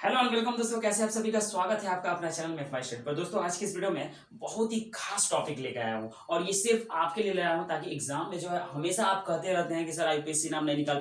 Hello and welcome दोस्तों, कैसे आप सभी का स्वागत है आपका अपना चैनल में फाइव पर। दोस्तों आज की इस वीडियो में बहुत ही खास टॉपिक लेकर आया हूँ और ये सिर्फ आपके लिए ले आया हूँ ताकि एग्जाम में जो है हमेशा आप कहते रहते हैं कि सर आईयूपीएससी नाम नहीं निकाल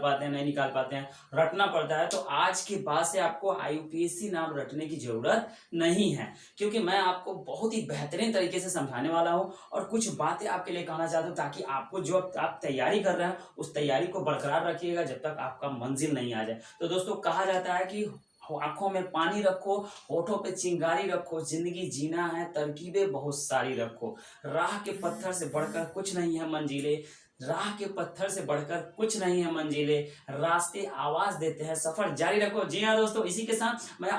पाते हैं, रटना पड़ता है। तो आज के बाद से आपको आईयूपीएससी नाम रटने की जरूरत नहीं है, क्योंकि मैं आपको बहुत ही बेहतरीन तरीके से समझाने वाला हूँ और कुछ बातें आपके लिए कहना चाहता हूँ ताकि आपको जो आप तैयारी कर रहे हैं उस तैयारी को बरकरार रखिएगा जब तक आपका मंजिल नहीं आ जाए। तो दोस्तों कहा जाता है कि आंखों में पानी रखो, होठों पे चिंगारी रखो, जिंदगी जीना है तरकीबें बहुत सारी रखो, राह के पत्थर से बढ़कर कुछ नहीं है मंजिले, राह के पत्थर से बढ़कर कुछ नहीं है मंजिले, रास्ते आवाज देते हैं सफर जारी रखो। जी हाँ दोस्तों, इसी के साथ मैं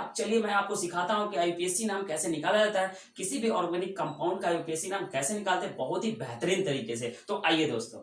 आपको सिखाता हूँ कि आईयूपीएससी नाम कैसे निकाला जाता है, किसी भी ऑर्गेनिक कंपाउंड का आईयूपीएससी नाम कैसे निकालते हैं बहुत ही बेहतरीन तरीके से। तो आइए दोस्तों,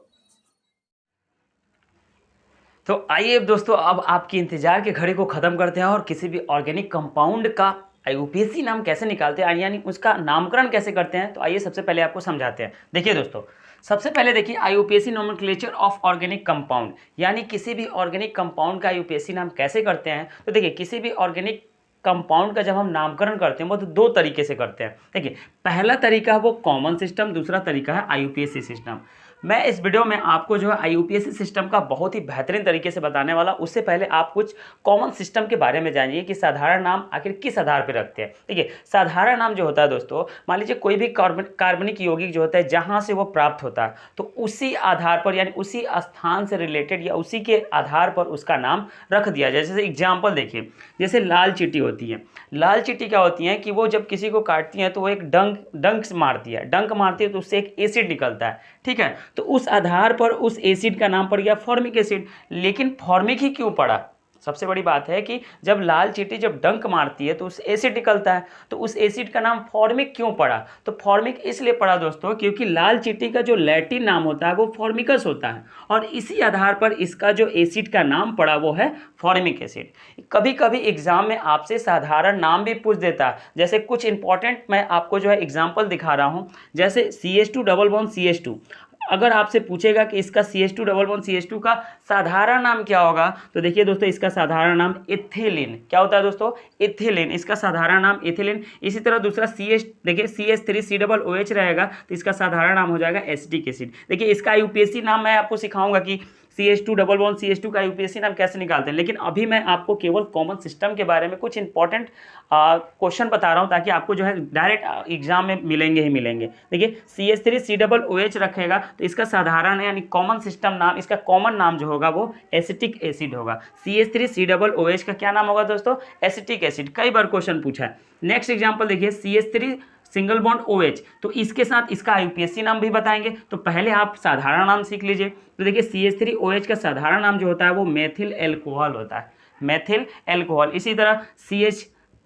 तो आइए दोस्तों, अब आपकी इंतजार की घड़ी को खत्म करते हैं और किसी भी ऑर्गेनिक कंपाउंड का आईयूपीएससी नाम कैसे निकालते हैं यानी उसका नामकरण कैसे करते हैं। तो आइए सबसे पहले आपको समझाते हैं। देखिए दोस्तों, सबसे पहले देखिए आईयूपीएससी नोमेनक्लेचर ऑफ ऑर्गेनिक कंपाउंड, यानी किसी भी ऑर्गेनिक कंपाउंड का आईयूपीएससी नाम कैसे करते हैं। तो देखिए किसी भी ऑर्गेनिक कंपाउंड का जब हम नामकरण करते हैं वो तो दो तरीके से करते हैं। देखिए पहला तरीका है वो कॉमन सिस्टम, दूसरा तरीका है आईयूपीएससी सिस्टम। मैं इस वीडियो में आपको जो है आईयूपीएससी सिस्टम का बहुत ही बेहतरीन तरीके से बताने वाला। उससे पहले आप कुछ कॉमन सिस्टम के बारे में जानिए कि साधारण नाम आखिर किस आधार पर रखते हैं। देखिए साधारण नाम जो होता है दोस्तों, मान लीजिए कोई भी कार्बनिक यौगिक जो होता है जहाँ से वो प्राप्त होता है तो उसी आधार पर यानी उसी स्थान से रिलेटेड या उसी के आधार पर उसका नाम रख दिया जाए। जैसे एग्जाम्पल देखिए, जैसे लाल चींटी होती है। लाल चींटी क्या होती है कि वो जब किसी को काटती है तो वो एक डंक मारती है, तो उससे एक एसिड निकलता है। ठीक है, तो उस आधार पर उस एसिड का नाम पड़ गया फॉर्मिक एसिड। लेकिन फॉर्मिक ही क्यों पड़ा? सबसे बड़ी बात है कि जब लाल चींटी जब डंक मारती है तो उस एसिड निकलता है, तो उस एसिड का नाम फॉर्मिक क्यों पड़ा? तो फॉर्मिक इसलिए पड़ा दोस्तों क्योंकि लाल चींटी का जो लैटिन नाम होता है वो फॉर्मिकस होता है और इसी आधार पर इसका जो एसिड का नाम पड़ा वो है फॉर्मिक एसिड। कभी कभी एग्जाम में आपसे साधारण नाम भी पूछ देता है। जैसे कुछ इंपॉर्टेंट मैं आपको जो है एग्जाम्पल दिखा रहा हूँ। जैसे CH2 डबल बॉन्ड CH2, अगर आपसे पूछेगा कि इसका CH2 डबल बॉन्ड CH2 का साधारण नाम क्या होगा, तो देखिए दोस्तों इसका साधारण नाम इथिलीन। क्या होता है दोस्तों? इथिलीन, इसका साधारण नाम इथिलीन। इसी तरह दूसरा देखिए CH3 डबल OH रहेगा तो इसका साधारण नाम हो जाएगा एसिटिक एसिड। देखिए इसका यूपीएससी नाम मैं आपको सिखाऊंगा कि CH2 डबल बॉन्ड CH2 का यूपीएससी नाम कैसे निकालते हैं, लेकिन अभी मैं आपको केवल कॉमन सिस्टम के बारे में कुछ इंपॉर्टेंट क्वेश्चन बता रहा हूं ताकि आपको जो है डायरेक्ट एग्जाम में मिलेंगे ही मिलेंगे। देखिए CH3 डबल OH रखेगा तो इसका साधारण यानी कॉमन सिस्टम नाम, इसका कॉमन नाम जो होगा वो एसिटिक एसिड होगा। CH3 डबल OH का क्या नाम होगा दोस्तों? Acetic acid. कई बार क्वेश्चन पूछा है। नेक्स्ट एग्जाम्पल देखिए CH3 सिंगल बॉन्ड OH, तो इसके साथ इसका आईयूपीएससी नाम भी बताएंगे। तो पहले आप साधारण नाम सीख लीजिए। तो देखिए CH3OH का साधारण नाम जो होता है वो मेथिल एल्कोहल होता है, मेथिल एल्कोहल। इसी तरह CH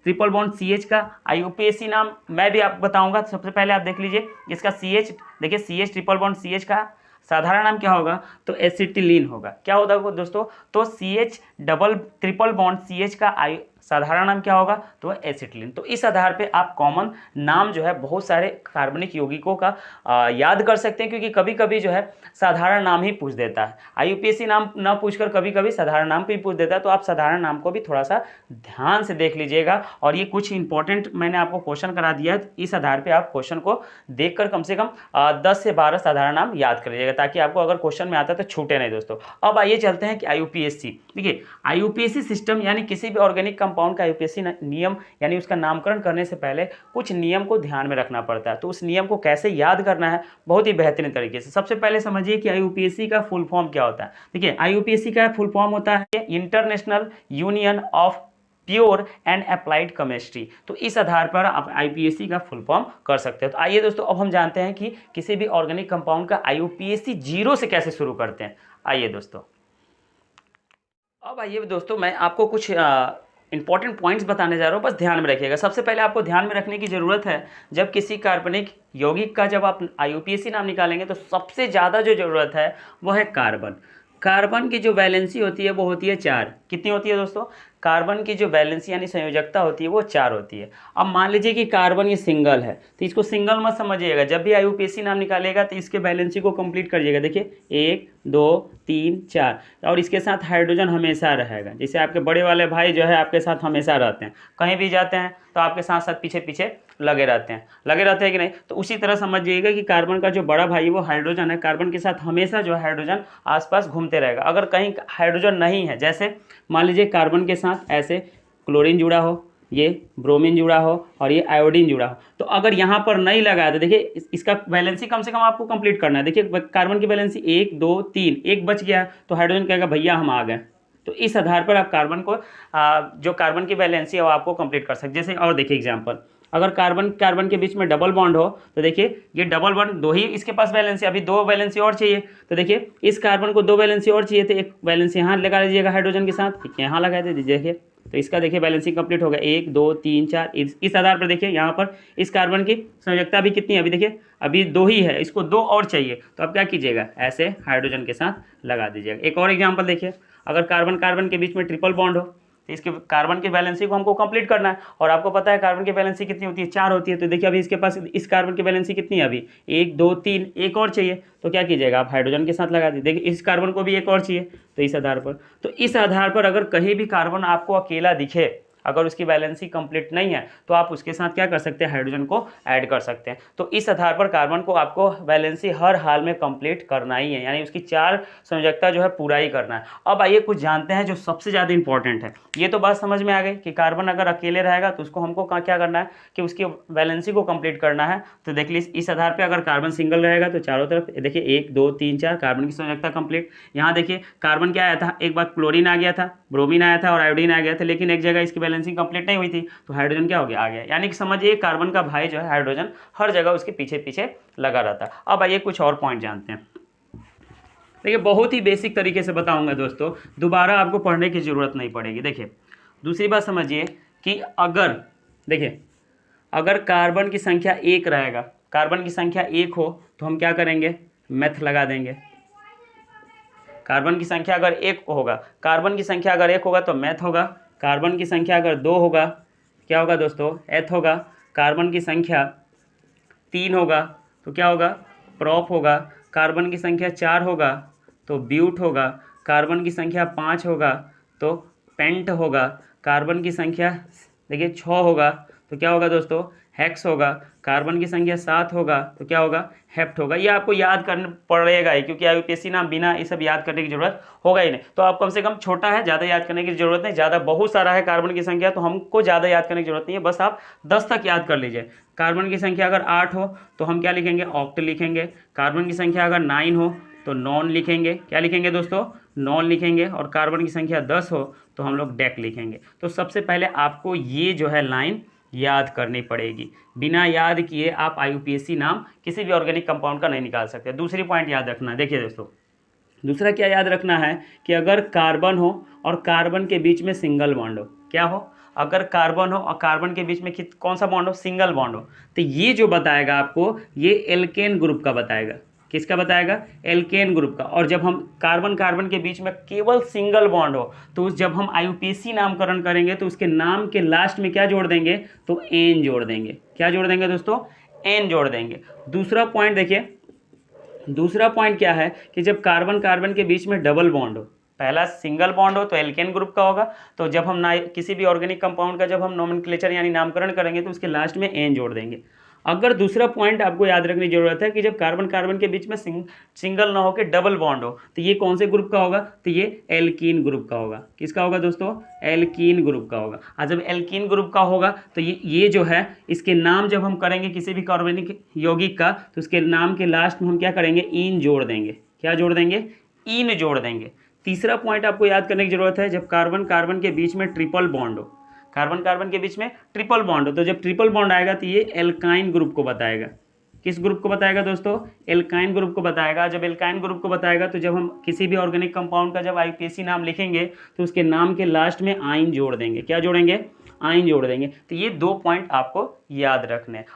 ट्रिपल बॉन्ड CH का आईयूपीएससी नाम मैं भी आपको बताऊंगा। सबसे पहले आप देख लीजिए इसका CH, देखिए CH ट्रिपल बॉन्ड CH का साधारण नाम क्या होगा? तो एसिटिलीन होगा। क्या होगा दोस्तों? तो CH double triple bond CH का साधारण नाम क्या होगा? तो एसिटिलीन। तो इस आधार पे आप कॉमन नाम जो है बहुत सारे कार्बनिक यौगिकों का याद कर सकते हैं, क्योंकि कभी कभी जो है साधारण नाम ही पूछ देता है। आईयूपीएससी नाम ना पूछकर कभी कभी साधारण नाम भी पूछ देता है, तो आप साधारण नाम को भी थोड़ा सा ध्यान से देख लीजिएगा। और ये कुछ इंपॉर्टेंट मैंने आपको क्वेश्चन करा दिया है, इस आधार पर आप क्वेश्चन को देखकर कम से कम 10 से 12 साधारण नाम याद कर लीजिएगा ताकि आपको अगर क्वेश्चन में आता है तो छूटे नहीं दोस्तों। अब आइए चलते हैं कि आईयूपीएससी, देखिए आईयूपीएससी सिस्टम यानी किसी भी ऑर्गेनिक कंपाउंड का आईयूपीएससी नियम यानी उसका नामकरण करने से पहले कुछ नियम को ध्यान में रखना पड़ता है। तो उस नियम को कैसे याद करना है बहुत ही बेहतरीन तरीके से। सबसे पहले समझिए कि आईयूपीएससी का फुल फॉर्म क्या होता है। देखिए आईयूपीएससी का फुल फॉर्म होता है international union of pure and applied chemistry. तो इस आधार पर आप आईयूपीएससी का फुल फॉर्म कर सकते हो। तो आइए दोस्तों अब हम जानते हैं कि किसी भी ऑर्गेनिक कंपाउंड का आईयूपीएससी 0 से कैसे शुरू करते हैं। आइए दोस्तों, अब आइए दोस्तों मैं आपको कुछ इंपॉर्टेंट पॉइंट्स बताने जा रहा हूँ, बस ध्यान में रखिएगा। सबसे पहले आपको ध्यान में रखने की ज़रूरत है, जब किसी कार्बनिक यौगिक का जब आप आईयूपीएससी नाम निकालेंगे तो सबसे ज़्यादा जो ज़रूरत है वो है कार्बन। कार्बन की जो वैलेंसी होती है वो होती है 4। कितनी होती है दोस्तों? कार्बन की जो वैलेंसी यानी संयोजकता होती है वो 4 होती है। अब मान लीजिए कि कार्बन ये सिंगल है, तो इसको सिंगल मत समझिएगा। जब भी आईयूपीएसी नाम निकालेगा तो इसके वैलेंसी को कंप्लीट करिएगा। देखिए 1 2 3 4, और इसके साथ हाइड्रोजन हमेशा रहेगा। जैसे आपके बड़े वाले भाई जो है आपके साथ हमेशा रहते हैं, कहीं भी जाते हैं तो आपके साथ साथ पीछे पीछे लगे रहते हैं कि नहीं। तो उसी तरह समझिएगा कि कार्बन का जो बड़ा भाई वो हाइड्रोजन है, कार्बन के साथ हमेशा जो है हाइड्रोजन आसपास घूमते रहेगा। अगर कहीं हाइड्रोजन नहीं है, जैसे मान लीजिए कार्बन के साथ ऐसे क्लोरीन जुड़ा हो, ये ब्रोमीन जुड़ा हो और ये आयोडीन जुड़ा हो, तो अगर यहाँ पर नहीं लगा है तो देखिए इसका वैलेंसी कम से कम आपको कंप्लीट करना है। देखिए कार्बन की वैलेंसी 1 2 3, एक बच गया तो हाइड्रोजन कहेगा भैया हम आ गए। तो इस आधार पर आप कार्बन को जो कार्बन की वैलेंसी है वो आपको कंप्लीट कर सकते। जैसे और देखिए एग्जांपल, अगर कार्बन के बीच में डबल बॉन्ड हो तो देखिए ये डबल बॉन्ड दो ही इसके पास वैलेंसी, अभी 2 वैलेंसी और चाहिए। तो देखिए इस कार्बन को 2 वैलेंसी और चाहिए, तो एक वैलेंसी यहाँ लगा लीजिएगा हाइड्रोजन के साथ, यहाँ लगा दीजिए। देखिए तो इसका देखिए बैलेंसिंग कंप्लीट हो गया 1 2 3 4। इस आधार पर देखिए यहाँ पर इस कार्बन की संयोजकता भी कितनी है, अभी देखिए अभी 2 ही है, इसको 2 और चाहिए। तो आप क्या कीजिएगा, ऐसे हाइड्रोजन के साथ लगा दीजिएगा। एक और एग्जांपल देखिए, अगर कार्बन के बीच में ट्रिपल बॉन्ड हो तो इसके कार्बन की बैलेंसी को हमको कंप्लीट करना है, और आपको पता है कार्बन की बैलेंसी कितनी होती है, 4 होती है। तो देखिए अभी इसके पास इस कार्बन की बैलेंसी कितनी है, अभी 1 2 3, एक और चाहिए। तो क्या कीजिएगा, आप हाइड्रोजन के साथ लगा दीजिए। देखिए इस कार्बन को भी एक और चाहिए, तो इस आधार पर अगर कहीं भी कार्बन आपको अकेला दिखे, अगर उसकी बैलेंसी कंप्लीट नहीं है, तो आप उसके साथ क्या कर सकते हैं, हाइड्रोजन को ऐड कर सकते हैं। तो इस आधार पर कार्बन को आपको बैलेंसी हर हाल में कंप्लीट करना ही है, यानी उसकी 4 संयोजकता जो है पूरा ही करना है। अब आइए कुछ जानते हैं जो सबसे ज़्यादा इंपॉर्टेंट है। ये तो बात समझ में आ गई कि कार्बन अगर अकेले रहेगा तो उसको हमको क्या करना है कि उसकी बैलेंसी को कंप्लीट करना है। तो देख लीजिए इस आधार पर अगर कार्बन सिंगल रहेगा तो चारों तरफ देखिए 1 2 3 4 कार्बन की संयोजकता कंप्लीट। यहाँ देखिए कार्बन क्या आया था, एक बार क्लोरीन आ गया था, ब्रोमीन आया था और आयोडीन आ गया था, लेकिन एक जगह इसकी बैलेंसिंग कंप्लीट नहीं हुई थी, तो हाइड्रोजन क्या हो गया, आ गया। यानी कि समझिए कार्बन का भाई जो है हाइड्रोजन हर जगह उसके पीछे पीछे लगा रहता है। अब आइए कुछ और पॉइंट जानते हैं। देखिए बहुत ही बेसिक तरीके से बताऊंगा दोस्तों, दोबारा आपको पढ़ने की जरूरत नहीं पड़ेगी। देखिए दूसरी बात समझिए कि अगर कार्बन की संख्या 1 रहेगा, कार्बन की संख्या 1 हो तो हम क्या करेंगे, मेथ लगा देंगे। कार्बन की संख्या अगर 1 होगा तो मैथ होगा। कार्बन की संख्या अगर 2 होगा क्या होगा दोस्तों, एथ होगा। कार्बन की संख्या 3 होगा तो क्या होगा, प्रॉप होगा। कार्बन की संख्या 4 होगा तो ब्यूट होगा। कार्बन की संख्या 5 होगा तो पेंट होगा। कार्बन की संख्या देखिए 6 होगा तो क्या होगा दोस्तों, हेक्स होगा। कार्बन की संख्या 7 होगा तो क्या होगा, हेप्ट होगा। ये आपको याद करना पड़ेगा ही, क्योंकि आईयूपीएसी नाम बिना ये सब याद करने की जरूरत होगा ही नहीं। तो आप कम से कम, छोटा है ज़्यादा याद करने की जरूरत नहीं, ज़्यादा बहुत सारा है कार्बन की संख्या तो हमको ज़्यादा याद करने की जरूरत नहीं है, बस आप 10 तक याद कर लीजिए। कार्बन की संख्या अगर 8 हो तो हम क्या लिखेंगे, ऑक्ट लिखेंगे। कार्बन की संख्या अगर 9 हो तो नॉन लिखेंगे। क्या लिखेंगे दोस्तों, नॉन लिखेंगे। और कार्बन की संख्या 10 हो तो हम लोग डेक लिखेंगे। तो सबसे पहले आपको ये जो है लाइन याद करनी पड़ेगी। बिना याद किए आप आईयूपीएसी नाम किसी भी ऑर्गेनिक कंपाउंड का नहीं निकाल सकते। दूसरी पॉइंट याद रखना है, देखिए दोस्तों दूसरा क्या याद रखना है कि अगर कार्बन हो और कार्बन के बीच में सिंगल बॉन्ड हो, क्या हो, अगर कार्बन हो और कार्बन के बीच में कौन सा बॉन्ड हो, सिंगल बॉन्ड हो, तो ये जो बताएगा आपको ये एल्केन ग्रुप का बताएगा। किसका बताएगा, एल्केन ग्रुप का। और जब हम कार्बन के बीच में केवल सिंगल बॉन्ड हो तो जब हम आईयूपीएसी नामकरण करेंगे तो उसके नाम के लास्ट में क्या जोड़ देंगे, तो एन जोड़ देंगे। क्या जोड़ देंगे दोस्तों, एन जोड़ देंगे। दूसरा पॉइंट देखिए, दूसरा पॉइंट क्या है कि जब कार्बन के बीच में डबल बॉन्ड हो, पहला सिंगल बॉन्ड हो तो एल्केन ग्रुप का होगा। तो जब हम किसी भी ऑर्गेनिक कंपाउंड का जब हम नोमेनक्लेचर यानी नामकरण करेंगे तो उसके लास्ट में एन जोड़ देंगे। अगर दूसरा पॉइंट आपको याद रखने की जरूरत है कि जब कार्बन के बीच में सिंगल ना हो के डबल बॉन्ड हो तो ये कौन से ग्रुप का होगा, तो ये एल्कीन ग्रुप का होगा। किसका होगा दोस्तों, एल्कीन ग्रुप का होगा। और जब एल्कीन ग्रुप का होगा तो ये जो है इसके नाम जब हम करेंगे किसी भी कार्बनिक यौगिक का तो उसके नाम के लास्ट में हम क्या करेंगे, ईन जोड़ देंगे। क्या जोड़ देंगे, ईन जोड़ देंगे। तीसरा पॉइंट आपको याद करने की जरूरत है, जब कार्बन के बीच में ट्रिपल बॉन्ड हो, कार्बन के बीच में ट्रिपल बॉन्ड हो, तो जब ट्रिपल बॉन्ड आएगा तो ये एल्काइन ग्रुप को बताएगा। किस ग्रुप को बताएगा दोस्तों, एल्काइन ग्रुप को बताएगा। जब एल्काइन ग्रुप को बताएगा तो जब हम किसी भी ऑर्गेनिक कंपाउंड का जब आईयूपीएसी नाम लिखेंगे तो उसके नाम के लास्ट में आइन जोड़ देंगे। क्या जोड़ेंगे, आइन जोड़ देंगे। तो ये 2 पॉइंट आपको याद रखने हैं।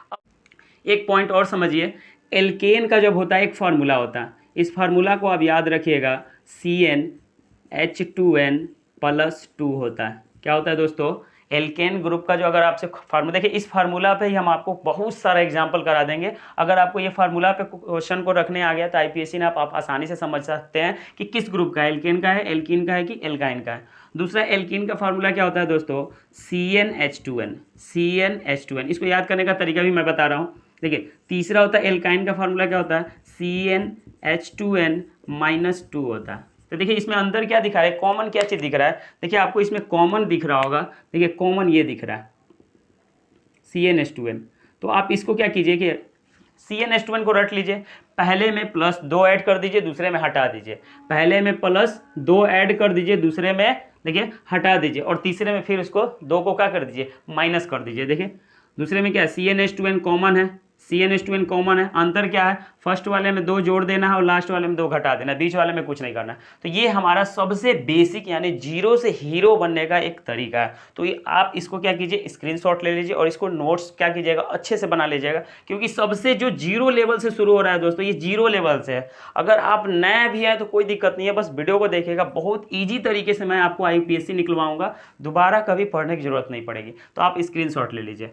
एक पॉइंट और समझिए, एल्केन का जब होता है एक फार्मूला होता है, इस फार्मूला को आप याद रखिएगा CnH2n प्लस 2 होता है। क्या होता है दोस्तों, एल्केन ग्रुप का जो अगर आपसे फार्मूला देखिए, इस फार्मूला पे ही हम आपको बहुत सारा एग्जांपल करा देंगे। अगर आपको ये फार्मूला पे क्वेश्चन को रखने आ गया तो आईपीएससी ने आप आसानी से समझ सकते हैं कि किस ग्रुप का है, एल्केन का है, एल्कीन का है कि एल्काइन का है। दूसरा, एल्कीन का फार्मूला क्या होता है दोस्तों, CnH2n। CnH2n, इसको याद करने का तरीका भी मैं बता रहा हूँ। देखिए, तीसरा होता है एल्काइन का फार्मूला क्या होता है, CnH2n -2 होता है। तो देखिए इसमें अंदर क्या दिखा रहा है, कॉमन क्या चीज़ दिख रहा है, देखिए आपको इसमें कॉमन दिख रहा होगा। देखिए कॉमन ये दिख रहा है CnH2n। तो आप इसको क्या कीजिए कि CnH2n को रट लीजिए, पहले में +2 ऐड कर दीजिए, दूसरे में हटा दीजिए। पहले में +2 ऐड कर दीजिए, दूसरे में देखिए हटा दीजिए, और तीसरे में फिर उसको 2 को क्या कर दीजिए, माइनस कर दीजिए। देखिए दूसरे में क्या है, CnH2n कॉमन है, CnH2n कॉमन है। अंतर क्या है, फर्स्ट वाले में 2 जोड़ देना है और लास्ट वाले में 2 घटा देना है, बीच वाले में कुछ नहीं करना है। तो ये हमारा सबसे बेसिक यानी जीरो से हीरो बनने का एक तरीका है। तो ये आप इसको क्या कीजिए, स्क्रीनशॉट ले लीजिए और इसको नोट्स क्या कीजिएगा, अच्छे से बना लीजिएगा, क्योंकि सबसे जो जीरो लेवल से शुरू हो रहा है दोस्तों, ये जीरो लेवल से है। अगर आप नए भी हैं तो कोई दिक्कत नहीं है, बस वीडियो को देखिएगा, बहुत ईजी तरीके से मैं आपको IUPAC निकलवाऊंगा, दोबारा कभी पढ़ने की जरूरत नहीं पड़ेगी। तो आप स्क्रीनशॉट ले लीजिए।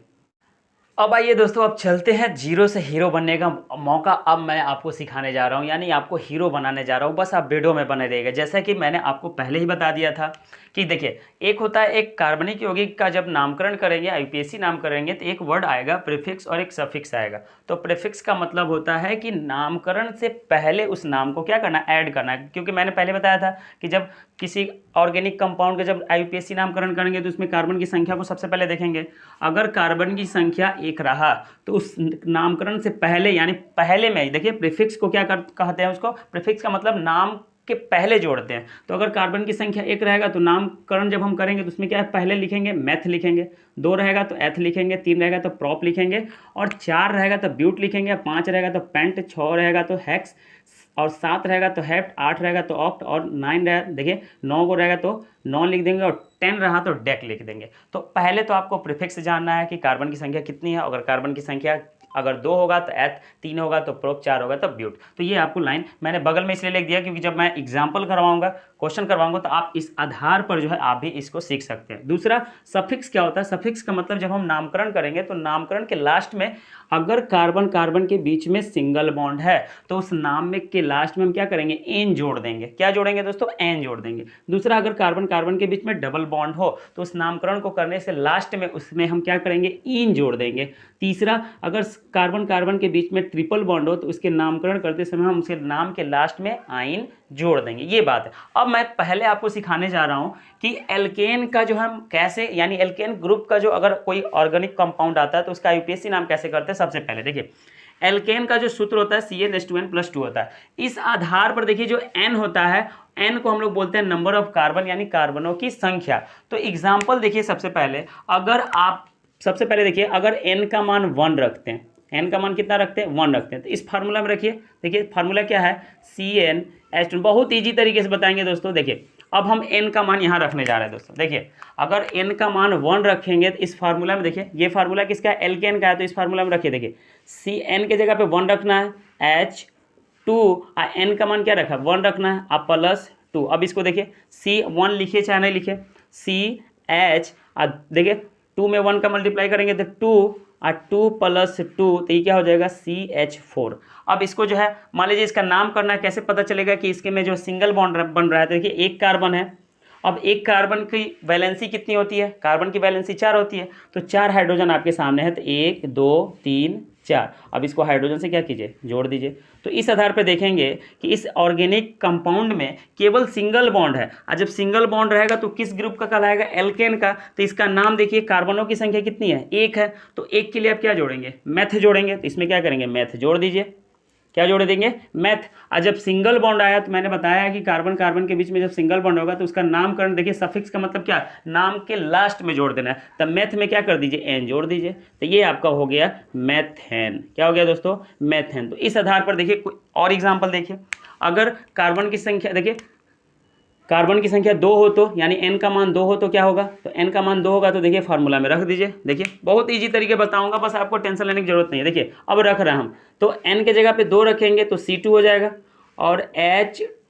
अब आइए दोस्तों, अब चलते हैं जीरो से हीरो बनने का मौका अब मैं आपको सिखाने जा रहा हूं, यानी आपको हीरो बनाने जा रहा हूं। बस आप वीडियो में बने रहिएगा। जैसा कि मैंने आपको पहले ही बता दिया था कि देखिए, एक होता है एक कार्बनिक यौगिक का जब नामकरण करेंगे, IUPAC नाम करेंगे, तो एक वर्ड आएगा प्रीफिक्स और एक सफिक्स आएगा। तो प्रीफिक्स का मतलब होता है कि नामकरण से पहले उस नाम को क्या करना, ऐड करना है। क्योंकि मैंने पहले बताया था कि जब किसी ऑर्गेनिक कंपाउंड का जब IUPAC नामकरण करेंगे तो उसमें कार्बन की संख्या को सबसे पहले देखेंगे। अगर कार्बन की संख्या 1 रहा तो उस नामकरण से पहले यानी पहले में देखिए, प्रीफिक्स को क्या कहते हैं, उसको प्रीफिक्स का मतलब नाम के पहले जोड़ते हैं। तो अगर कार्बन की संख्या 1 रहेगा तो नामकरण जब हम करेंगे तो उसमें क्या है, पहले लिखेंगे मैथ लिखेंगे, 2 रहेगा तो एथ लिखेंगे, 3 रहेगा तो प्रॉप लिखेंगे, और 4 रहेगा तो ब्यूट लिखेंगे, 5 रहेगा तो पेंट, 6 रहेगा तो हेक्स, और 7 रहेगा तो हेप्ट, 8 रहेगा तो ऑक्ट, और 9 रहेगा, देखिए 9 को रहेगा तो नॉन लिख देंगे, और 10 रहा तो डेक लिख देंगे। तो पहले तो आपको प्रीफिक्स जानना है कि कार्बन की संख्या कितनी है। अगर कार्बन की संख्या अगर 2 होगा तो एथ, 3 होगा तो प्रोप, 4 होगा तो ब्यूट। तो ये आपको लाइन मैंने बगल में इसलिए लिख दिया क्योंकि जब मैं एग्जाम्पल करवाऊंगा, क्वेश्चन करवाऊंगा, तो आप इस आधार पर जो है आप भी इसको सीख सकते हैं। दूसरा, सफिक्स क्या होता है, सफिक्स का मतलब जब हम नामकरण करेंगे तो नामकरण के लास्ट में अगर कार्बन कार्बन के बीच में सिंगल बॉन्ड है तो उस नाम में के लास्ट में हम क्या करेंगे, एन जोड़ देंगे। क्या जोड़ेंगे दोस्तों, एन जोड़ देंगे। दूसरा, अगर कार्बन कार्बन के बीच में डबल बॉन्ड हो तो उस नामकरण को करने से लास्ट में उसमें हम क्या करेंगे, इन जोड़ देंगे। तीसरा, अगर कार्बन कार्बन के बीच में ट्रिपल बॉन्ड हो तो उसके नामकरण करते समय हम उसके नाम के लास्ट में आइन जोड़ देंगे। ये बात है। अब मैं पहले आपको सिखाने जा रहा हूं कि एल्केन का जो हम कैसे, यानी एल्केन ग्रुप का जो अगर कोई ऑर्गेनिक कंपाउंड आता है तो उसका IUPAC नाम कैसे करते हैं। सबसे पहले देखिए, एल्केन का जो सूत्र होता है CnH2n + 2 होता है। इस आधार पर देखिए जो n होता है, n को हम लोग बोलते हैं नंबर ऑफ कार्बन, यानी कार्बनों की संख्या। तो एग्जाम्पल देखिए, सबसे पहले अगर आप सबसे पहले देखिए, अगर n का मान 1 रखते हैं, n का मान कितना रखते हैं, 1 रखते हैं, तो इस फार्मूला में रखिए। देखिए फार्मूला क्या है, CnH2, बहुत ईजी तरीके से बताएंगे दोस्तों। देखिए अब हम n का मान यहाँ रखने जा रहे हैं दोस्तों। देखिए अगर n का मान 1 रखेंगे तो इस फार्मूला में देखिए, ये फार्मूला किसका है, एल्केन का है, तो इस फार्मूला में रखिए। देखिए Cn के जगह पे 1 रखना है, H2 और n का मान क्या रखा है, 1 रखना है, आप +2। अब इसको देखिए, C1 लिखिए चाहे नहीं लिखिए, CH, देखिए 2 में 1 का मल्टीप्लाई करेंगे तो 2 और 2 + 2, तो ये क्या हो जाएगा, CH4। अब इसको जो है मान लीजिए इसका नाम करना है, कैसे पता चलेगा कि इसके में जो सिंगल बॉन्ड बन रहा है। तो देखिए एक कार्बन है, अब एक कार्बन की वैलेंसी कितनी होती है, कार्बन की वैलेंसी 4 होती है, तो 4 हाइड्रोजन आपके सामने है, तो 1 2 3 4। अब इसको हाइड्रोजन से क्या कीजिए, जोड़ दीजिए। तो इस आधार पर देखेंगे कि इस ऑर्गेनिक कंपाउंड में केवल सिंगल बॉन्ड है, और जब सिंगल बॉन्ड रहेगा तो किस ग्रुप का कहलाएगा, एल्केन का। तो इसका नाम देखिए, कार्बनों की संख्या कितनी है, 1 है, तो 1 के लिए आप क्या जोड़ेंगे, मैथ जोड़ेंगे। तो इसमें क्या करेंगे, मैथ जोड़ दीजिए। क्या जोड़ देंगे, मैथ। और जब सिंगल बॉन्ड आया तो मैंने बताया कि कार्बन कार्बन के बीच में जब सिंगल बॉन्ड होगा तो उसका नामकरण देखिए, सफिक्स का मतलब क्या, नाम के लास्ट में जोड़ देना है। तब मैथ में क्या कर दीजिए, एन जोड़ दीजिए। तो ये आपका हो गया मैथेन। क्या हो गया दोस्तों, मैथेन। तो इस आधार पर देखिए कोई और एग्जाम्पल देखिए, अगर कार्बन की संख्या देखिए, कार्बन की संख्या 2 हो तो यानी n का मान 2 हो तो क्या होगा, तो n का मान 2 होगा तो देखिए फार्मूला में रख दीजिए। देखिए बहुत इजी तरीके बताऊंगा, बस आपको टेंशन लेने की जरूरत नहीं है। देखिए अब रख रहे हैं हम, तो n के जगह पे 2 रखेंगे तो C2 हो जाएगा, और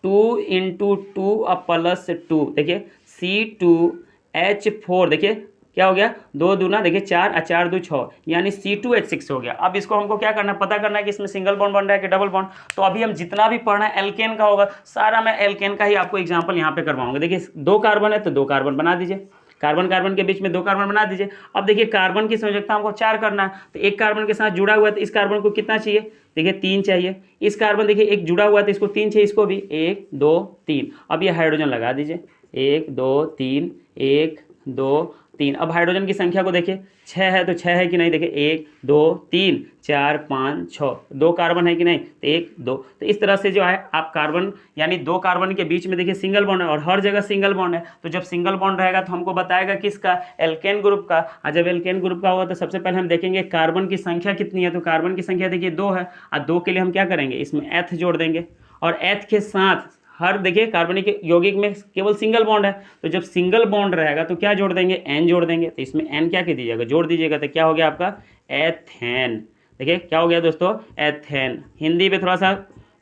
2 × 2 + 2 देखिए C2H4 देखिए क्या हो गया, 2 दूना देखिए 4 और 4 2 6 यानी C2H6 हो गया। अब इसको हमको क्या करना है, पता करना है कि इसमें सिंगल बॉन्ड बन रहा है कि डबल बॉन्ड। तो अभी हम जितना भी पढ़ना है एल्केन का होगा, सारा मैं एल्केन का ही आपको एग्जांपल यहाँ पे करवाऊंगा। देखिए 2 कार्बन है तो 2 कार्बन बना दीजिए, कार्बन कार्बन के बीच में 2 कार्बन बना दीजिए। अब देखिए कार्बन की संयोजकता हमको 4 करना है, तो एक कार्बन के साथ जुड़ा हुआ है तो इस कार्बन को कितना चाहिए, देखिए 3 चाहिए। इस कार्बन देखिए एक जुड़ा हुआ है तो इसको 3 चाहिए, इसको भी 1 2 3। अब ये हाइड्रोजन लगा दीजिए, 1 2 3 1 2 3। अब हाइड्रोजन की संख्या को देखिए 6 है तो 6 है कि नहीं, देखिए 1 2 3 4 5 6, 2 कार्बन है कि नहीं, तो 1 2। तो इस तरह से जो है आप कार्बन यानी 2 कार्बन के बीच में देखिए सिंगल बॉन्ड है और हर जगह सिंगल बॉन्ड है। तो जब सिंगल बॉन्ड रहेगा तो हमको बताएगा किसका, एल्केन ग्रुप का। और जब एल्केन ग्रुप का होगा तो सबसे पहले हम देखेंगे कार्बन की संख्या कितनी है, तो कार्बन की संख्या देखिए 2 है और 2 के लिए हम क्या करेंगे, इसमें एथ जोड़ देंगे। और एथ के साथ हर देखिए कार्बनिक यौगिक में केवल सिंगल बॉन्ड है, तो जब सिंगल बॉन्ड रहेगा तो क्या जोड़ देंगे, एन जोड़ देंगे। तो इसमें एन क्या कह दीजिएगा, जोड़ दीजिएगा, तो क्या हो गया आपका एथेन। देखिए क्या हो गया दोस्तों, एथेन। हिंदी पे थोड़ा सा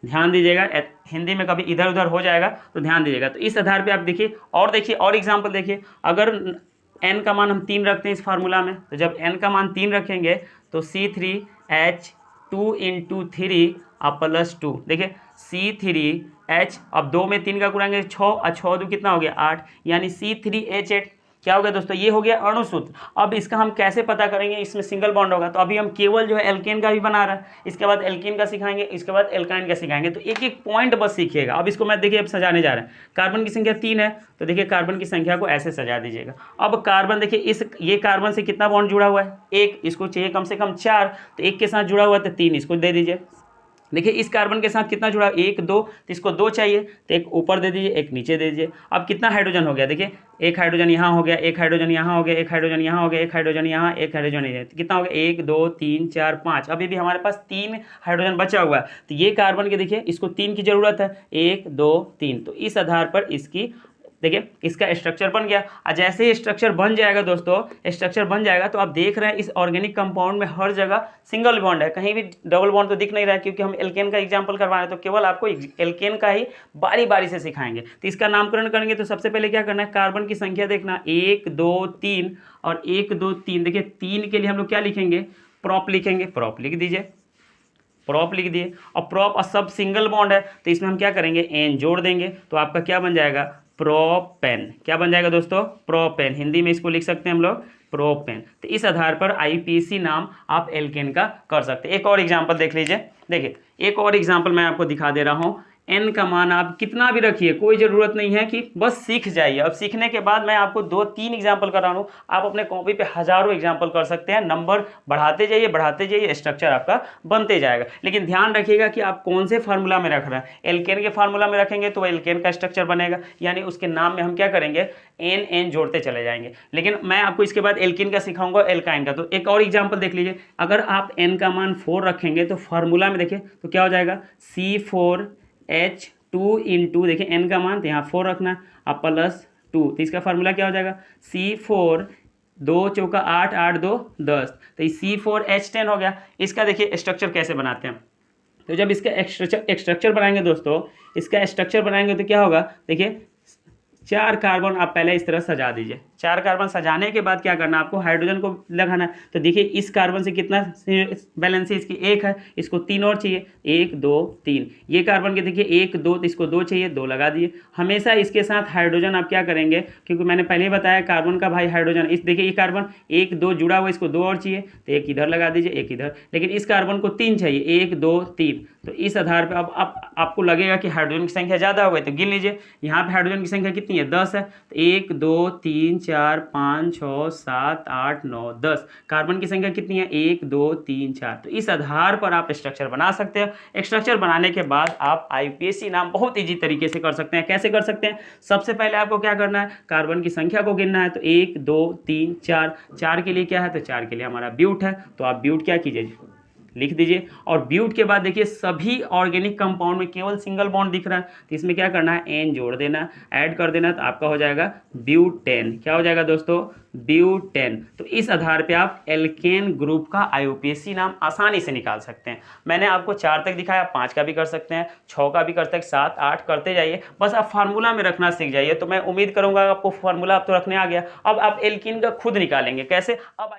ध्यान दीजिएगा, हिंदी में कभी इधर उधर हो जाएगा तो ध्यान दीजिएगा। तो इस आधार पे आप देखिए और एग्जाम्पल देखिए। अगर एन का मान हम 3 रखते हैं इस फार्मूला में, तो जब एन का मान 3 रखेंगे तो C3H2 × 3 + 2 देखिए C3H, अब 2 में 3 का गुणाएंगे 6 और 6 2 कितना हो गया 8, यानी C3H8 क्या हो गया दोस्तों, ये हो गया अणुसूत्र। अब इसका हम कैसे पता करेंगे, इसमें सिंगल बॉन्ड होगा तो अभी हम केवल जो है एल्केन का भी बना रहा है, इसके बाद एल्कीन का सिखाएंगे, इसके बाद एल्काइन का सिखाएंगे। तो एक एक पॉइंट बस सीखिएगा। अब इसको मैं देखिए अब सजाने जा रहे हैं। कार्बन की संख्या 3 है तो देखिए कार्बन की संख्या को ऐसे सजा दीजिएगा। अब कार्बन देखिए ये कार्बन से कितना बॉन्ड जुड़ा हुआ है, 1, इसको चाहिए कम से कम 4, तो 1 के साथ जुड़ा हुआ है तो 3 इसको दे दीजिए। देखिए इस कार्बन के साथ कितना जुड़ा, 1 2, तो इसको 2 चाहिए तो एक ऊपर दे दीजिए, एक नीचे दे दीजिए। अब कितना हाइड्रोजन हो गया, देखिए एक हाइड्रोजन यहाँ हो गया, एक हाइड्रोजन यहाँ हो गया, एक हाइड्रोजन यहाँ हो गया, एक हाइड्रोजन यहाँ, एक हाइड्रोजन यहाँ, तो कितना हो गया 1 2 3 4 5। अभी भी हमारे पास 3 हाइड्रोजन बचा हुआ है। तो ये कार्बन के देखिए इसको 3 की जरूरत है, 1 2 3। तो इस आधार पर इसकी देखिए इसका स्ट्रक्चर बन गया। और जैसे ही स्ट्रक्चर बन जाएगा दोस्तों, स्ट्रक्चर बन जाएगा तो आप देख रहे हैं इस ऑर्गेनिक कंपाउंड में हर जगह सिंगल बॉन्ड है, कहीं भी डबल बॉन्ड तो दिख नहीं रहा है, क्योंकि हम एल्केन का एग्जांपल करवा रहे हैं। तो केवल आपको एल्केन का ही बारी बारी से सिखाएंगे। तो इसका नामकरण करेंगे तो सबसे पहले क्या करना है, कार्बन की संख्या देखना 1 2 3 और 1 2 3। देखिए 3 के लिए हम लोग क्या लिखेंगे, प्रॉप लिखेंगे, प्रॉप लिख दीजिए, प्रॉप लिख दिए। और प्रॉप और सब सिंगल बॉन्ड है तो इसमें हम क्या करेंगे, एन जोड़ देंगे, तो आपका क्या बन जाएगा, प्रोपेन। क्या बन जाएगा दोस्तों, प्रोपेन। हिंदी में इसको लिख सकते हैं हम लोग प्रोपेन। तो इस आधार पर आईपीसी नाम आप एल्केन का कर सकते हैं। एक और एग्जांपल देख लीजिए। देखिए एक और एग्जांपल मैं आपको दिखा दे रहा हूँ। एन का मान आप कितना भी रखिए, कोई ज़रूरत नहीं है कि बस सीख जाइए। अब सीखने के बाद मैं आपको 2-3 एग्जाम्पल कर रहा हूँ, आप अपने कॉपी पे हज़ारों एग्जाम्पल कर सकते हैं। नंबर बढ़ाते जाइए, स्ट्रक्चर आपका बनते जाएगा। लेकिन ध्यान रखिएगा कि आप कौन से फार्मूला में रख रहे हैं। एल्केन के फार्मूला में रखेंगे तो एल्केन का स्ट्रक्चर बनेगा, यानी उसके नाम में हम क्या करेंगे, एन जोड़ते चले जाएंगे। लेकिन मैं आपको इसके बाद एल्कीन का सिखाऊंगा, एल्काइन का। तो एक और एग्जाम्पल देख लीजिए। अगर आप एन का मान 4 रखेंगे तो फार्मूला में देखिए तो क्या हो जाएगा, C4H2 × देखिए एन का मान तो यहाँ 4 रखना अब +2, तो इसका फार्मूला क्या हो जाएगा, C4 2 चौका 8 8 2 10, तो ये C4H10 हो गया। इसका देखिए स्ट्रक्चर कैसे बनाते हैं। तो जब इसका स्ट्रक्चर बनाएंगे दोस्तों, इसका स्ट्रक्चर बनाएंगे तो क्या होगा, देखिए 4 कार्बन आप पहले इस तरह सजा दीजिए। 4 कार्बन सजाने के बाद क्या करना, आपको हाइड्रोजन को लगाना है। तो देखिए इस कार्बन से कितना बैलेंस है, इसकी 1 है, इसको 3 और चाहिए, 1 2 3। ये कार्बन के देखिए 1 2, तो इसको 2 चाहिए, 2 लगा दिए। हमेशा इसके साथ हाइड्रोजन आप क्या करेंगे, क्योंकि मैंने पहले ही बताया कार्बन का भाई हाइड्रोजन। इस देखिए ये कार्बन 1 2 जुड़ा हुआ, इसको 2 और चाहिए, तो 1 इधर लगा दीजिए, 1 इधर। लेकिन इस कार्बन को 3 चाहिए, 1 2 3। तो इस आधार पर अब आपको लगेगा कि हाइड्रोजन की संख्या ज़्यादा हो गई, तो गिन लीजिए यहाँ पे हाइड्रोजन की संख्या कितनी है, 10 है। तो 1 2 3 4 5 6 7 8 9 10। कार्बन की संख्या कितनी है, 1 2 3 4। तो इस आधार पर आप स्ट्रक्चर बना सकते हैं। स्ट्रक्चर बनाने के बाद आप आईपीएसी नाम बहुत ईजी तरीके से कर सकते हैं। कैसे कर सकते हैं, सबसे पहले आपको क्या करना है, कार्बन की संख्या को गिनना है। तो 1 2 3 4, 4 के लिए क्या है, तो 4 के लिए हमारा ब्यूट है। तो आप ब्यूट क्या कीजिए, लिख दीजिए। और ब्यूट के बाद देखिए सभी ऑर्गेनिक कंपाउंड में केवल सिंगल बॉन्ड दिख रहा है, तो इसमें क्या करना है, एन जोड़ देना, ऐड कर देना, तो आपका हो जाएगा ब्यूटेन। क्या हो जाएगा दोस्तों, ब्यूटेन। तो इस आधार पे आप एल्केन ग्रुप का आईयूपीएसी नाम आसानी से निकाल सकते हैं। मैंने आपको 4 तक दिखाया, 5 का भी कर सकते हैं, 6 का भी कर सकते हैं, 7 8 करते जाइए, बस आप फार्मूला में रखना सीख जाइए। तो मैं उम्मीद करूंगा आपको फार्मूला अब तो रखने आ गया। अब आप एल्कीन का खुद निकालेंगे कैसे। अब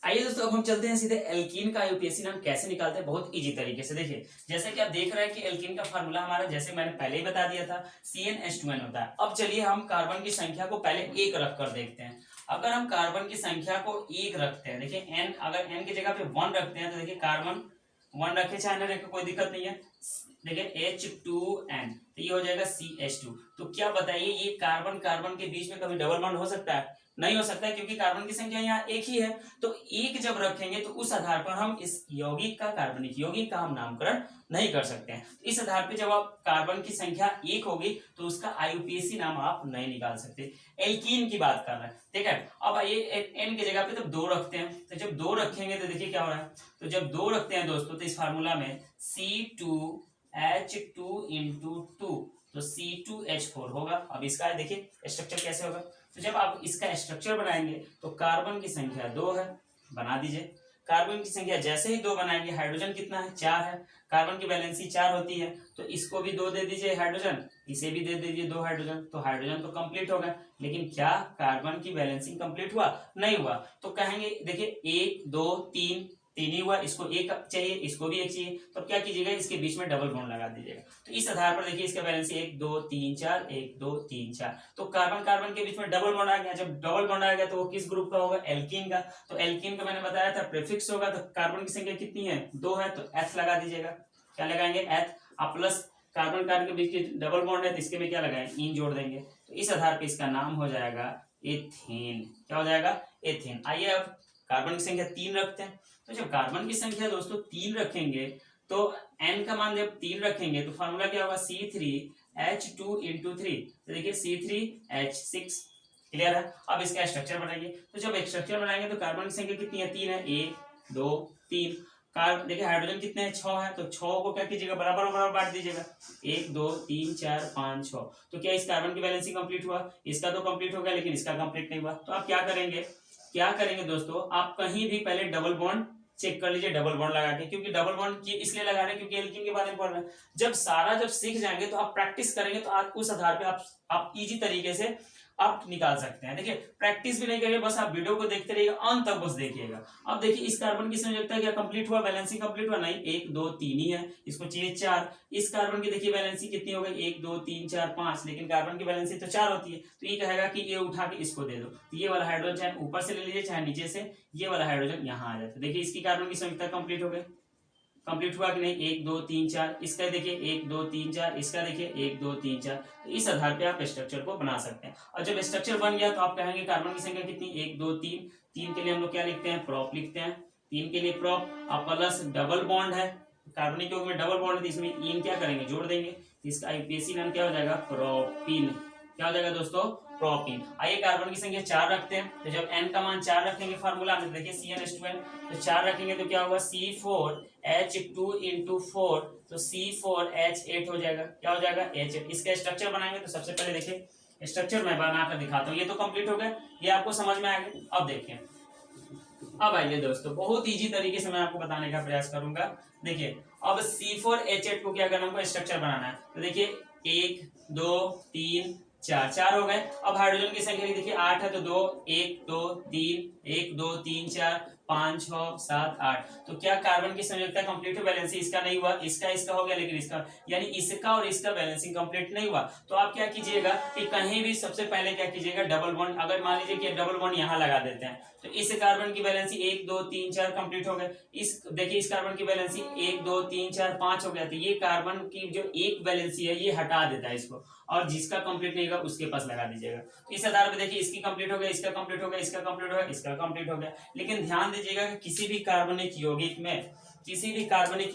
आइए दोस्तों, अब हम चलते हैं सीधे एल्कीन का आईयूपीएसी नाम कैसे निकालते हैं, बहुत इजी तरीके से। देखिए जैसे कि आप देख रहे हैं कि एल्कीन का फार्मूला हमारा, जैसे मैंने पहले ही बता दिया था, CnH2n होता है। अब चलिए हम कार्बन की संख्या को पहले 1 रख कर देखते हैं। अगर हम कार्बन की संख्या को 1 रखते हैं, देखिए n, अगर n की जगह पे 1 रखते हैं, तो देखिए कार्बन 1 रखे चाहे ना रखे कोई दिक्कत नहीं है। देखिए H2n, तो ये हो जाएगा CH2। तो क्या बताइए, ये कार्बन कार्बन के बीच में कभी डबल बॉन्ड हो सकता है? नहीं हो सकता है, क्योंकि कार्बन की संख्या यहाँ 1 ही है। तो 1 जब रखेंगे तो उस आधार पर हम इस यौगिक का, कार्बनिक यौगिक का हम नामकरण नहीं कर सकते हैं। इस आधार पर जब आप कार्बन की संख्या 1 होगी तो उसका आईयूपीएसी नाम आप नहीं निकाल सकते। एल्कीन की बात कर रहे हैं, ठीक है। अब आइए n की जगह पे जब 2 रखते हैं, तो जब 2 रखेंगे तो देखिए क्या हो रहा है। तो जब 2 रखते हैं दोस्तों, तो इस फार्मूला में C2H2 इंटू 2, तो C2H4 होगा। अब इसका देखिए स्ट्रक्चर कैसे होगा। तो जब आप इसका स्ट्रक्चर बनाएंगे तो कार्बन की संख्या 2 है, बना दीजिए। कार्बन की संख्या जैसे ही 2 बनाएंगे, हाइड्रोजन कितना है, 4 है। कार्बन की वैलेंसी 4 होती है, तो इसको भी 2 दे दीजिए हाइड्रोजन, इसे भी दे दीजिए 2 हाइड्रोजन, तो हाइड्रोजन तो कंप्लीट हो गया। लेकिन क्या कार्बन की वैलेंसी कंप्लीट हुआ? नहीं हुआ। तो कहेंगे देखिए 1 2 3 3 ही हुआ, इसको 1 चाहिए, इसको भी 1 चाहिए, तो क्या कीजिएगा, इसके बीच में डबल बॉन्ड लगा दीजिएगा। तो इस आधार पर देखिए इसका बैलेंस 1 2 3 4, 1 2 3 4, तो कार्बन कार्बन के बीच में डबल बॉन्ड आ गया। जब डबल बॉन्ड आ गया तो वो किस ग्रुप का होगा, एल्कीन का। तो एल्कीन का मैंने बताया था प्रीफिक्स होगा, तो कार्बन की संख्या कितनी है, 2 है, तो H लगा दीजिएगा। क्या लगाएंगे, H। अब प्लस कार्बन कार्बन के बीच की डबल बॉन्ड है, तो इसके में क्या लगाए, इन जोड़ देंगे। तो इस आधार पर इसका नाम हो जाएगा एथेन। क्या हो जाएगा, एथेन। आइए अब कार्बन की संख्या 3 रखते हैं। तो जब कार्बन की संख्या दोस्तों 3 रखेंगे, तो n का मान जब 3 रखेंगे तो फार्मूला क्या होगा, C3H2 इंटू 3, तो देखिए C3H6। क्लियर है। अब इसका स्ट्रक्चर बनाएंगे, तो जब स्ट्रक्चर बनाएंगे तो कार्बन की संख्या कितनी है, 3 है, 1 2 3। कार्बन देखिए हाइड्रोजन कितने हैं, 6 है, तो 6 को क्या कीजिएगा, बराबर बराबर बांट दीजिएगा, 1 2 3 4 5 6। तो क्या इस कार्बन की बैलेंसिंग कंप्लीट हुआ, इसका तो कंप्लीट हो गया, लेकिन इसका कंप्लीट नहीं हुआ। तो आप क्या करेंगे दोस्तों, आप कहीं भी पहले डबल बॉन्ड चेक कर लीजिए, डबल बॉन्ड लगा के। क्योंकि डबल बॉन्ड इसलिए लगा रहे हैं क्योंकि एल्कीन के बारे में पढ़ रहे हैं। जब सीख जाएंगे तो आप प्रैक्टिस करेंगे, तो आप उस आधार पे आप इजी तरीके से आप निकाल सकते हैं। देखिए प्रैक्टिस भी नहीं करिए, बस आप वीडियो को देखते रहिएगा, अंत तक बस देखिएगा। अब देखिए इस कार्बन की संयोजकता क्या कंप्लीट हुआ, बैलेंसिंग कंप्लीट हुआ, नहीं, 1 2 3 ही है, इसको चाहिए 4। इस कार्बन की देखिए बैलेंसी कितनी हो गई, 1 2 3 4 5, लेकिन कार्बन की बैलेंसी तो 4 होती है। तो ये कहेगा कि ये उठा के इसको दे दो, तो ये वाला हाइड्रोजन चाहे ऊपर से ले लीजिए चाहे नीचे से, ये वाला हाइड्रोजन यहाँ आ जाता है। देखिए इसकी कार्बन की संयोजकता कंप्लीट हो गई, कंप्लीट हुआ कि नहीं, 1 2 3 4, इसका देखिए 1 2 3 4, इसका देखिए 1 2 3 4। तो इस आधार पे आप स्ट्रक्चर को बना सकते हैं। और जब स्ट्रक्चर बन गया तो आप कहेंगे कार्बन की संख्या कितनी, 1 2 3। 3 के लिए हम लोग क्या लिखते हैं, प्रॉप लिखते हैं। 3 के लिए प्रॉप, और प्लस डबल बॉन्ड है, कार्बनिक यौगिक में डबल बॉन्ड है, इसमें इन क्या करेंगे, जोड़ देंगे। इसका आईयूपीएसी नाम क्या हो जाएगा, प्रोपीन। क्या हो जाएगा दोस्तों, प्रोपीन। आइए कार्बन की संख्या 4 रखते हैं, तो जब n का मान 4 रखेंगे फार्मूला में, देखिए CnH2n, तो 4 रखेंगे तो क्या होगा, C4H2 इंटू 4, तो C4H8 हो जाएगा। क्या हो जाएगा, H8। इसका स्ट्रक्चर बनाएंगे, तो सबसे पहले देखिए स्ट्रक्चर मैं बनाकर दिखाता हूँ। ये तो कंप्लीट हो गया, ये आपको समझ में आ गया। अब देखिए, अब आइए दोस्तों, बहुत इजी तरीके से मैं आपको बताने का प्रयास करूंगा। देखिए अब C4H8 को क्या करना, हमको स्ट्रक्चर बनाना है। तो देखिए 1 2 3 4, 4 हो गए। अब हाइड्रोजन की संख्या देखिए 8 है, तो 2 1 2 3 1 2 3 4 5 6 7 8। तो क्या कार्बन की संयोजकता कंप्लीट हो, बैलेंसिंग इसका नहीं हुआ, इसका हो गया, लेकिन इसका, यानी इसका और इसका बैलेंसिंग कंप्लीट नहीं हुआ। तो आप क्या कीजिएगा कि कहीं भी सबसे पहले क्या कीजिएगा, डबल बॉन्ड, अगर मान लीजिए कि डबल बॉन्ड यहाँ लगा देते हैं, तो इस कार्बन की बैलेंसी 1 2 3 4 कंप्लीट हो गए। इस देखिए इस कार्बन की बैलेंसी 1 2 3 4 5 हो गया। तो ये कार्बन की जो एक बैलेंसी है ये हटा देता है इसको, और जिसका कंप्लीट नहीं होगा उसके पास लगा दीजिएगा। तो इस आधार पर देखिए इसकी कंप्लीट हो गया, इसका कंप्लीट हो गया, इसका कंप्लीट हो गया, इसका कंप्लीट हो गया। लेकिन ध्यान दीजिएगा कि किसी भी कार्बनिक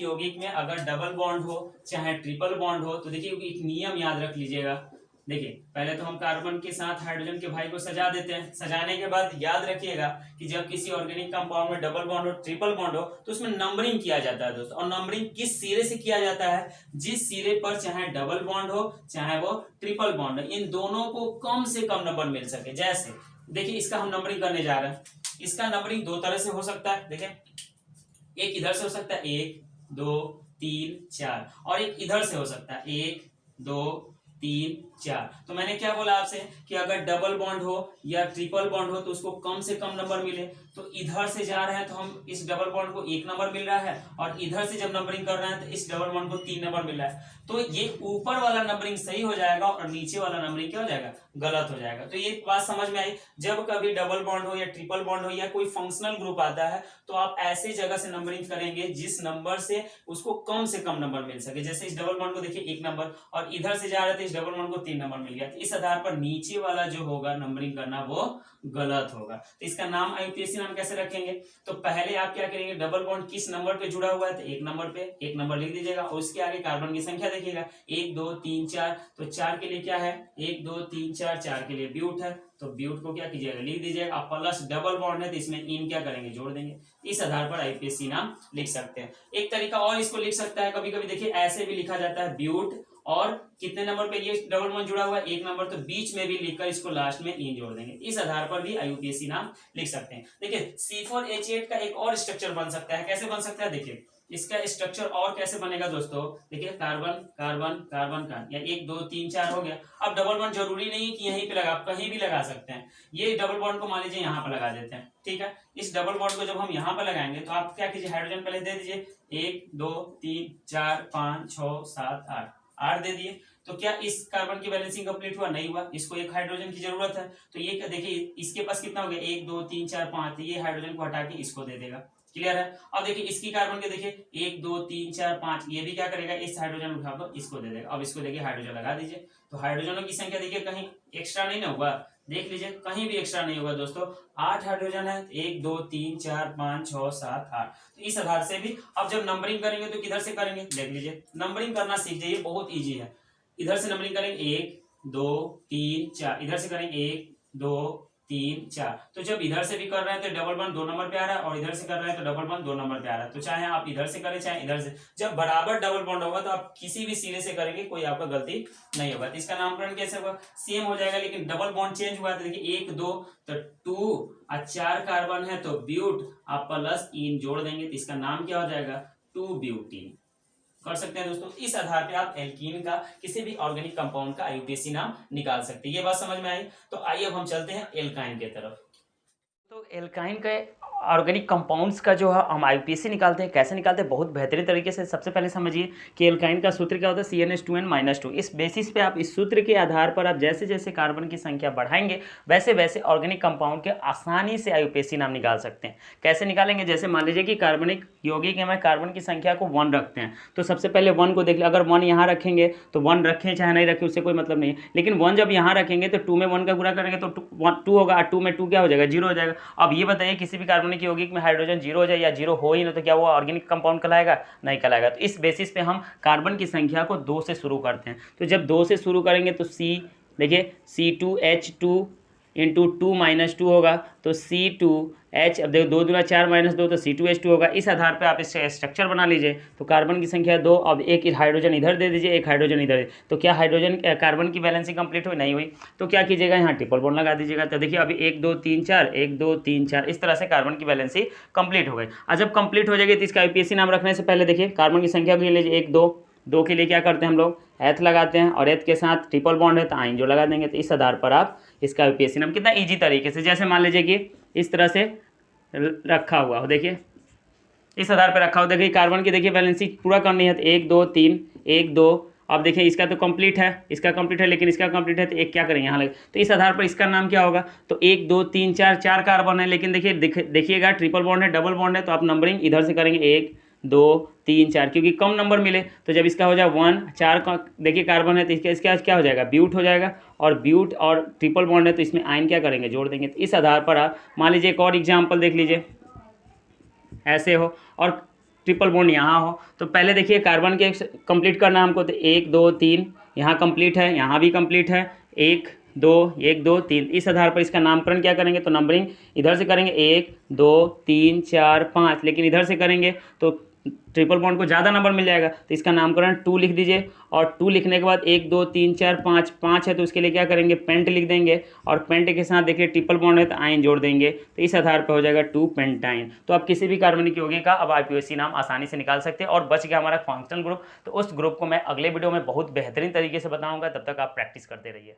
यौगिक में अगर डबल बॉन्ड हो चाहे ट्रिपल बॉन्ड हो, तो देखिए एक नियम याद रख लीजिएगा, देखिए पहले तो हम कार्बन के साथ हाइड्रोजन के भाई को सजा देते हैं। सजाने के बाद याद रखिएगा कि जब किसी ऑर्गेनिक कंपाउंड में डबल बॉन्ड हो, ट्रिपल बॉन्ड हो, तो उसमें नंबरिंग किया जाता है दोस्तों। और नंबरिंग किस सिरे से किया जाता है? जिस सिरे पर चाहे डबल बॉन्ड हो चाहे वो ट्रिपल बॉन्ड हो, इन दोनों को कम से कम नंबर मिल सके। जैसे देखिए इसका हम नंबरिंग करने जा रहे हैं। इसका नंबरिंग दो तरह से हो सकता है। देखिए एक इधर से हो सकता है 1 2 3 4, और एक इधर से हो सकता है 1 2 3 4। तो मैंने क्या बोला आपसे कि अगर डबल बॉन्ड हो या ट्रिपल बॉन्ड हो तो उसको कम से कम नंबर मिले। तो इधर से जा रहे हैं तो हम इस डबल बॉन्ड को 1 नंबर मिल रहा है, और इधर से जब नंबरिंग कर रहे हैं तो इस डबल बॉन्ड को 3 नंबर मिल रहा है। तो ये ऊपर वाला नंबरिंग सही हो जाएगा और नीचे वाला नंबरिंग क्या हो जाएगा? गलत हो जाएगा। तो ये बात समझ में आई। जब कभी डबल बॉन्ड हो या ट्रिपल बॉन्ड हो या कोई फंक्शनल ग्रुप आता है तो आप ऐसे जगह से नंबरिंग करेंगे जिस नंबर से उसको कम से कम नंबर मिल सके। जैसे इस डबल बॉन्ड को देखिए 1 नंबर, और इधर से जा रहे थे इस डबल बॉन्ड को 3 नंबर मिल गया। तो इस आधार पर नीचे वाला जो होगा नंबरिंग करना वो गलत होगा। तो इसका नाम आईयूपीएसी नाम कैसे रखेंगे? तो पहले आप क्या करेंगे, डबल बॉन्ड किस नंबर पे जुड़ा हुआ है? तो 1 नंबर पे 1 नंबर लिख दीजिएगा, और उसके आगे कार्बन की संख्या देखिएगा 1 2 3 4। तो 4 के लिए क्या है? 1 2 3 4, 4 के लिए ब्यूट है, तो ब्यूट को क्या कीजिएगा? लिख दीजिएगा। अब प्लस डबल बॉन्ड है तो इसमें इन क्या करेंगे? जोड़ देंगे। इस आधार पर आईयूपीएसी नाम लिख सकते हैं। एक तरीका और इसको लिख सकता है, कभी कभी देखिए ऐसे भी लिखा जाता है ब्यूट, और कितने नंबर पे ये डबल बॉन्ड जुड़ा हुआ है? 1 नंबर, तो बीच में भी लिखकर इसको लास्ट में इन जोड़ देंगे। इस आधार पर भी आईयूपीएसी नाम लिख सकते हैं। देखिए C4H8 का एक और स्ट्रक्चर बन सकता है। कैसे बन सकता है? देखिए इसका स्ट्रक्चर और कैसे बनेगा दोस्तों? देखिए कार्बन कार्बन कार्बन का, या 1 2 3 4 हो गया। अब डबल बॉन्ड जरूरी नहीं कि यहीं पे लगा, आप कहीं भी लगा सकते हैं। ये डबल बॉन्ड को मान लीजिए यहाँ पर लगा देते हैं, ठीक है। इस डबल बॉन्ड को जब हम यहाँ पर लगाएंगे तो आप क्या कीजिए, हाइड्रोजन पहले दे दीजिए। 1 2 3 4 5 6 7 8, 8 दे दिए। तो क्या इस कार्बन की बैलेंसिंग कंप्लीट हुआ? नहीं हुआ। इसको एक हाइड्रोजन की जरूरत है। तो ये देखिए इसके पास कितना हो गया? 1 2 3 4 5। ये हाइड्रोजन को हटा के इसको दे देगा। क्लियर है? अब देखिए इसकी कार्बन के देखिए 1 2 3 4 5, ये भी क्या करेगा? इस हाइड्रोजन उठा दो, इसको दे देगा। अब इसको देखिए हाइड्रोजन लगा दीजिए। तो हाइड्रोजनों की संख्या देखिए कहीं एक्स्ट्रा नहीं ना हुआ, देख लीजिए कहीं भी एक्स्ट्रा नहीं होगा दोस्तों। 8 हाइड्रोजन है, 1 2 3 4 5 6 7 8। तो इस आधार से भी अब जब नंबरिंग करेंगे तो किधर से करेंगे? देख लीजिए नंबरिंग करना सीख जाइए, बहुत ईजी है। इधर से नंबरिंग करेंगे 1 2 3 4, इधर से करेंगे 1 2 3 4। तो जब इधर से भी कर रहे हैं तो डबल बॉन्ड 2 नंबर पे आ रहा है, और इधर से कर रहे हैं तो डबल बॉन्ड 2 नंबर पे आ रहा है। तो चाहे आप इधर से करें चाहे इधर से, जब बराबर डबल बॉन्ड होगा तो आप किसी भी सिरे से करेंगे कोई आपका गलती नहीं होगा। तो इसका नामकरण कैसे होगा? सेम हो जाएगा, लेकिन डबल बॉन्ड चेंज हुआ है। तो देखिए 1 2 तो 2 और 4 कार्बन है तो ब्यूट, आप प्लस इन जोड़ देंगे तो इसका नाम क्या हो जाएगा? 2 ब्यूटीन। कर सकते हैं दोस्तों। इस आधार पे आप एल्कीन का, किसी भी ऑर्गेनिक कंपाउंड का आईयूपीएसी नाम निकाल सकते हैं। ये बात समझ में आई? तो आइए अब हम चलते हैं एल्काइन की तरफ। तो एल्काइन के ऑर्गेनिक कंपाउंड्स का जो है हम आईयूपीएसी निकालते हैं। कैसे निकालते हैं? बहुत बेहतरीन तरीके से। सबसे पहले समझिए कि एल्काइन का सूत्र क्या होता है? CnH2n-2। इस बेसिस पे आप, इस सूत्र के आधार पर आप जैसे जैसे कार्बन की संख्या बढ़ाएंगे वैसे वैसे ऑर्गेनिक कंपाउंड के आसानी से आईयूपीएसी नाम निकाल सकते हैं। कैसे निकालेंगे? जैसे मान लीजिए कि कार्बनिक यौगिक में कार्बन की संख्या को 1 रखते हैं, तो सबसे पहले 1 को देख ले। अगर 1 यहाँ रखेंगे तो 1 रखें चाहे नहीं रखें उससे कोई मतलब नहीं है, लेकिन 1 जब यहाँ रखेंगे तो 2 में 1 का गुणा करेंगे तो 2 होगा, 2 में 2 क्या हो जाएगा? 0 हो जाएगा। अब ये बताइए किसी भी कार्बनिक यौगिक में हाइड्रोजन 0 हो जाए या 0 हो ही ना, तो क्या वो ऑर्गेनिक कंपाउंड कहलाएगा? नहीं कहलाएगा। तो इस बेसिस पे हम कार्बन की संख्या को 2 से शुरू करते हैं। तो जब 2 से शुरू करेंगे तो देखिए C2H2 इंटू 2 - 2 होगा, तो C2H, अब देखो 2 दूना 4 - 2 तो C2H2 होगा। इस आधार पे आप इससे स्ट्रक्चर बना लीजिए। तो कार्बन की संख्या 2, अब एक हाइड्रोजन इधर दे दीजिए, एक हाइड्रोजन इधर। तो क्या हाइड्रोजन कार्बन की बैलेंसिंग कंप्लीट हुई? नहीं हुई। तो क्या कीजिएगा? यहाँ ट्रिपल बॉन्ड लगा दीजिएगा। तो देखिए अभी 1 2 3 4, 1 2 3 4, इस तरह से कार्बन की बैलेंसिंग कंप्लीट हो गई। और जब कंप्लीट हो जाएगी तो इसका आईयूपीएसी नाम रखने से पहले देखिए कार्बन की संख्या को ले लीजिए 1 2, 2 के लिए क्या करते हैं हम लोग? एथ लगाते हैं, और एथ के साथ ट्रिपल बॉन्ड है तो आइन जो लगा देंगे। तो इस आधार पर आप इसका आईयूपीएसी नाम कितना ईजी तरीके से, जैसे मान लीजिए कि इस तरह से रखा हुआ हो, देखिए इस आधार पर रखा हो। देखिए कार्बन की देखिए बैलेंसिंग पूरा करनी है तो 1 2 3 1 2। अब देखिए इसका तो कंप्लीट है, इसका कंप्लीट है, लेकिन इसका कंप्लीट है तो एक क्या करेंगे यहाँ लगे। तो इस आधार पर इसका नाम क्या होगा? तो 1 2 3 4, 4 कार्बन है, लेकिन देखिएगा ट्रिपल बॉन्ड है, डबल बॉन्ड है, तो आप नंबरिंग इधर से करेंगे 1 2 3 4, क्योंकि कम नंबर मिले। तो जब इसका हो जाए 1 4 का देखिए कार्बन है तो इसका क्या हो जाएगा? ब्यूट हो जाएगा। और ब्यूट और ट्रिपल बॉन्ड है तो इसमें आइन क्या करेंगे? जोड़ देंगे। तो इस आधार पर आप मान लीजिए एक और एग्जाम्पल देख लीजिए, ऐसे हो और ट्रिपल बॉन्ड यहाँ हो। तो पहले देखिए कार्बन के कंप्लीट करना हमको, तो 1 2 3 यहाँ कंप्लीट है, यहाँ भी कंप्लीट है, 1 2 1 2 3। इस आधार पर इसका नामकरण क्या करेंगे, तो नंबरिंग इधर से करेंगे 1 2 3 4 5, लेकिन इधर से करेंगे तो ट्रिपल बॉन्ड को ज़्यादा नंबर मिल जाएगा, तो इसका नामकरण 2 लिख दीजिए। और 2 लिखने के बाद 1 2 3 4 5, 5 है तो उसके लिए क्या करेंगे, पेंट लिख देंगे। और पेंट के साथ देखिए ट्रिपल बॉन्ड है तो आयन जोड़ देंगे, तो इस आधार पर हो जाएगा 2 पेंटाइन। तो आप किसी भी कार्बनिक यौगिक का अब आईयूपीएसी नाम आसानी से निकाल सकते हैं। और बच गया हमारा फंक्शनल ग्रुप, तो उस ग्रुप को मैं अगले वीडियो में बहुत बेहतरीन तरीके से बताऊँगा। तब तक आप प्रैक्टिस करते रहिए।